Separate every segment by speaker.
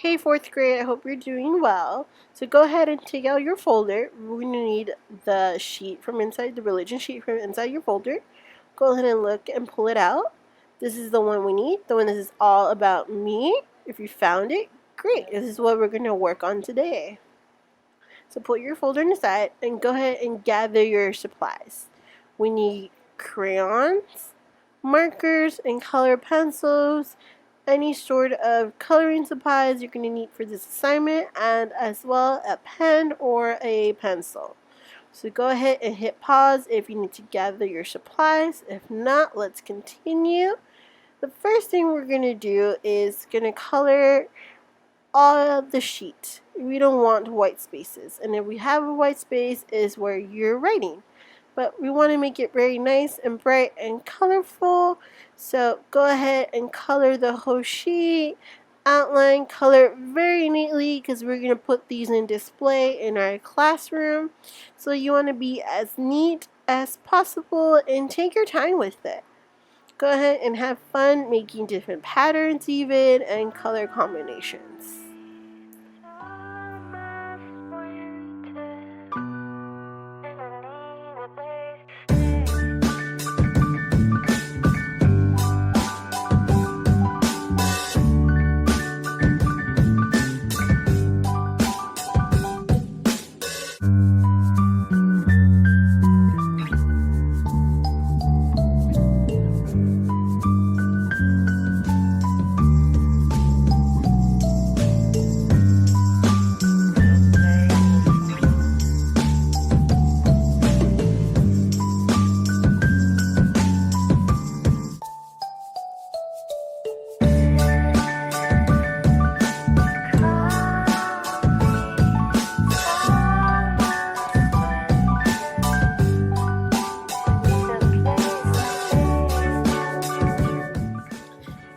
Speaker 1: Hey, fourth grade, I hope you're doing well. So go ahead and take out your folder. We're going to need the sheet from inside, the religion sheet from inside your folder. Go ahead and look and pull it out. This is the one we need, the one that is all about me. If you found it, great. This is what we're going to work on today. So put your folder aside and go ahead and gather your supplies. We need crayons, markers, and color pencils, any sort of coloring supplies you're going to need for this assignment, and as well a pen or a pencil. So go ahead and hit pause if you need to gather your supplies. If not, let's continue. The first thing we're going to do is going to color all of the sheet. We don't want white spaces, and if we have a white space is where you're writing, but we want to make it very nice and bright and colorful. So go ahead and color the whole sheet, outline, color it very neatly, because we're going to put these in display in our classroom. So you want to be as neat as possible and take your time with it. Go ahead and have fun making different patterns even and color combinations.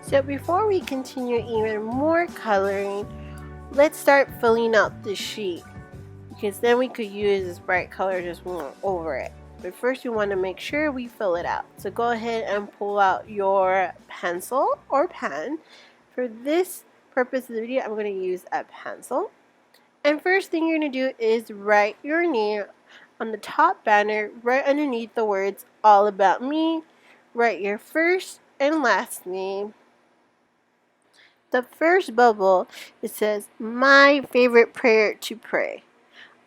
Speaker 1: So before we continue even more coloring, let's start filling out the sheet, because then we could use this bright color just over it. But first we want to make sure we fill it out. So go ahead and pull out your pencil or pen. For this purpose of the video, I'm going to use a pencil. And first thing you're going to do is write your name on the top banner right underneath the words all about me. Write your first and last name. The first bubble, it says, my favorite prayer to pray.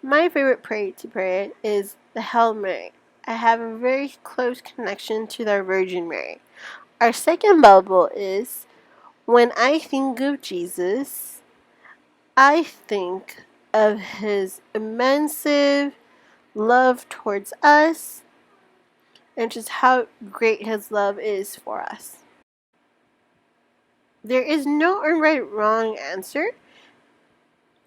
Speaker 1: My favorite prayer to pray is the Hail Mary. I have a very close connection to the Virgin Mary. Our second bubble is, when I think of Jesus, I think of his immense love towards us and just how great his love is for us. There is no right or wrong answer.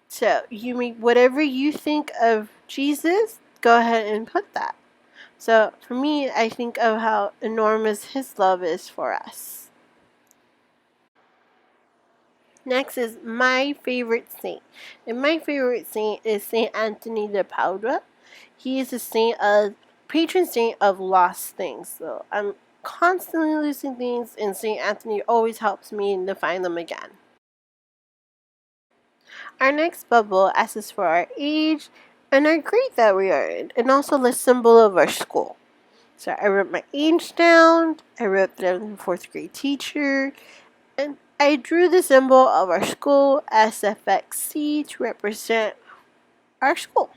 Speaker 1: So you mean whatever you think of Jesus, go ahead and put that. So for me, I think of how enormous his love is for us. Next is my favorite saint. And my favorite saint is Saint Anthony de Padua. He is a patron saint of lost things. So I'm constantly losing things, and Saint Anthony always helps me to find them again. Our next bubble asks us for our age and our grade that we are in, and also the symbol of our school. So I wrote my age down, I wrote that I'm a fourth grade teacher, and I drew the symbol of our school, SFXC, to represent our school.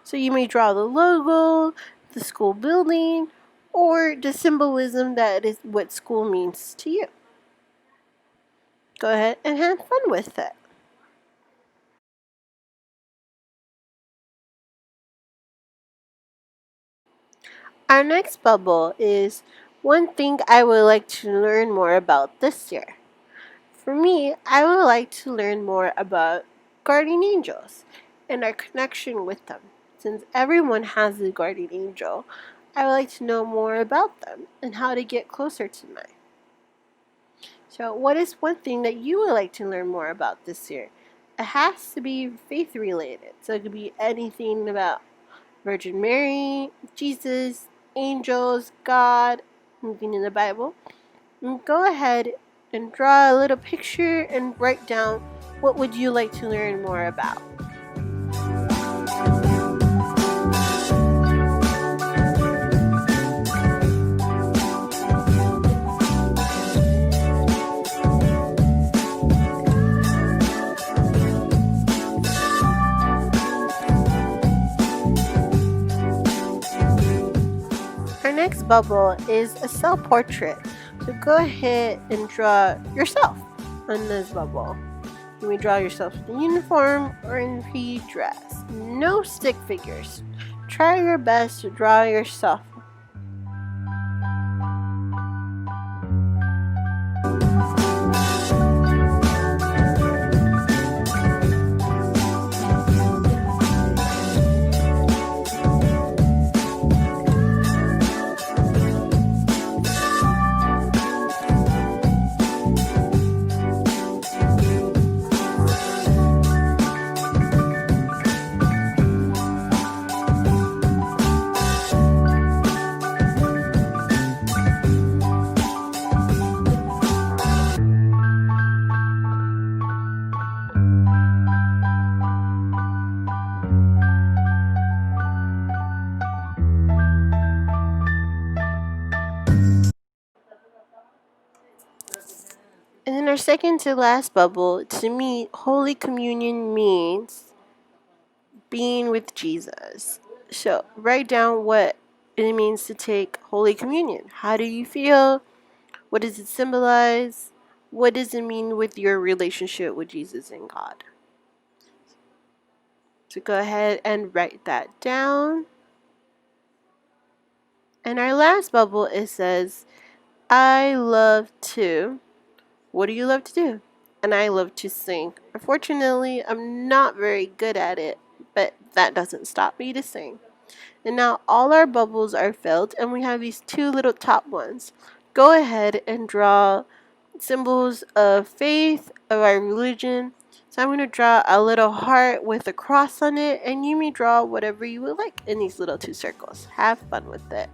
Speaker 1: So you may draw the logo, the school building, or the symbolism that is what school means to you. Go ahead and have fun with it. Our next bubble is one thing I would like to learn more about this year. For me, I would like to learn more about guardian angels and our connection with them. Since everyone has a guardian angel, I would like to know more about them and how to get closer to mine. So what is one thing that you would like to learn more about this year? It has to be faith related. So it could be anything about Virgin Mary, Jesus, angels, God, anything in the Bible. And go ahead and draw a little picture and write down What would you like to learn more about? Our next bubble is a self-portrait. So go ahead and draw yourself on this bubble. You may draw yourself in uniform or in dress. No stick figures. Try your best to draw yourself. And then our second to last bubble, to me, Holy Communion means being with Jesus. So write down what it means to take Holy Communion. How do you feel? What does it symbolize? What does it mean with your relationship with Jesus and God? So go ahead and write that down. And our last bubble, it says, I love to. What do you love to do? And I love to sing. Unfortunately, I'm not very good at it, but that doesn't stop me to sing. And now all our bubbles are filled, and we have these two little top ones. Go ahead and draw symbols of faith, of our religion. So I'm going to draw a little heart with a cross on it, and you may draw whatever you would like in these little two circles. Have fun with it.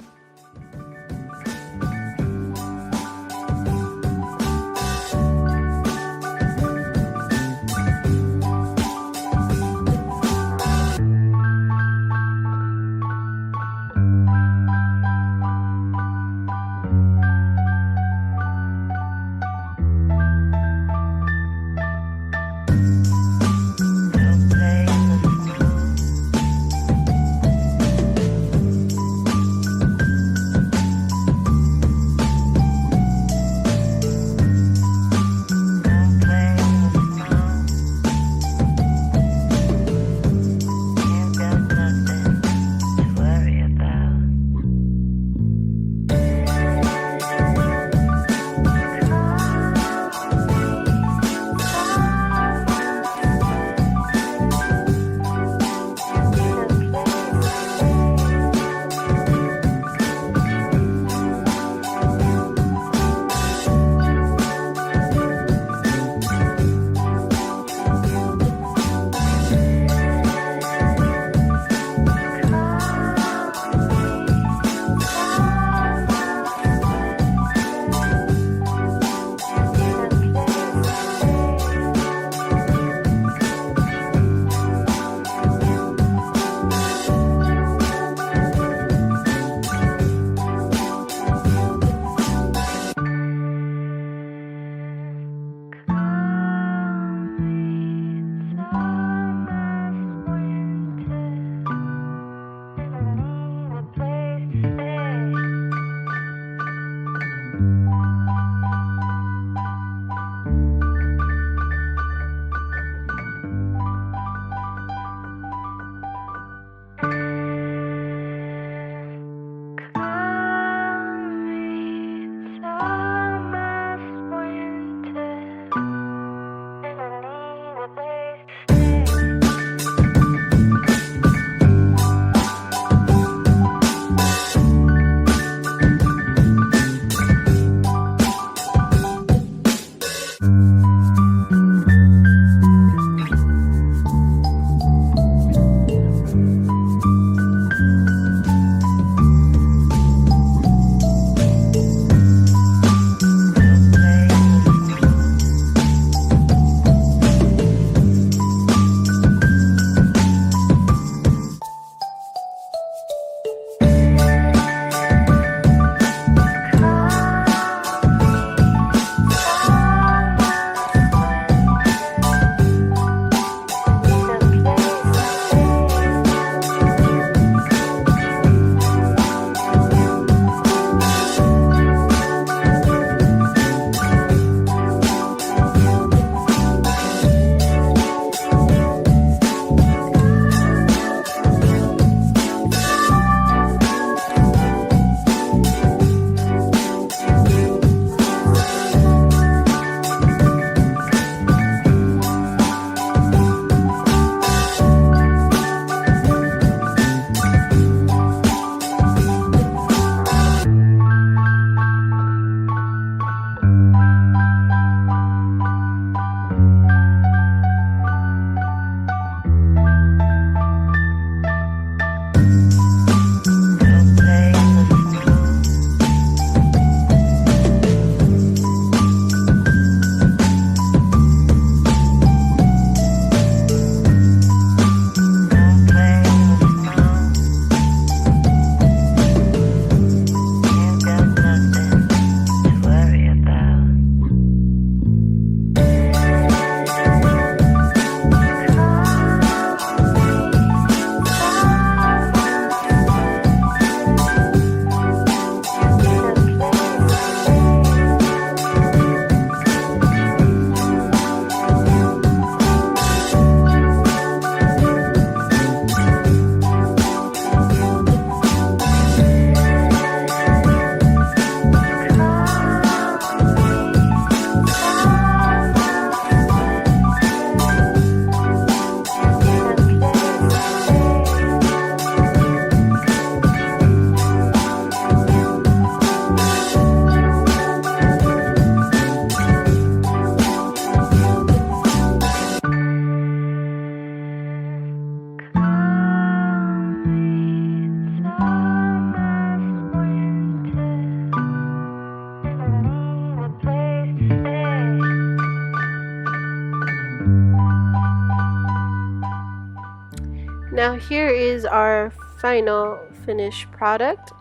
Speaker 1: Now here is our final finished product.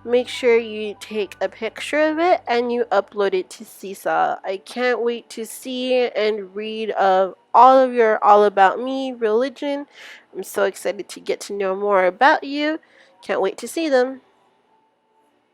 Speaker 1: Make sure you take a picture of it and you upload it to Seesaw. I can't wait to see and read of all of your All About Me religion. I'm so excited to get to know more about you. Can't wait to see them.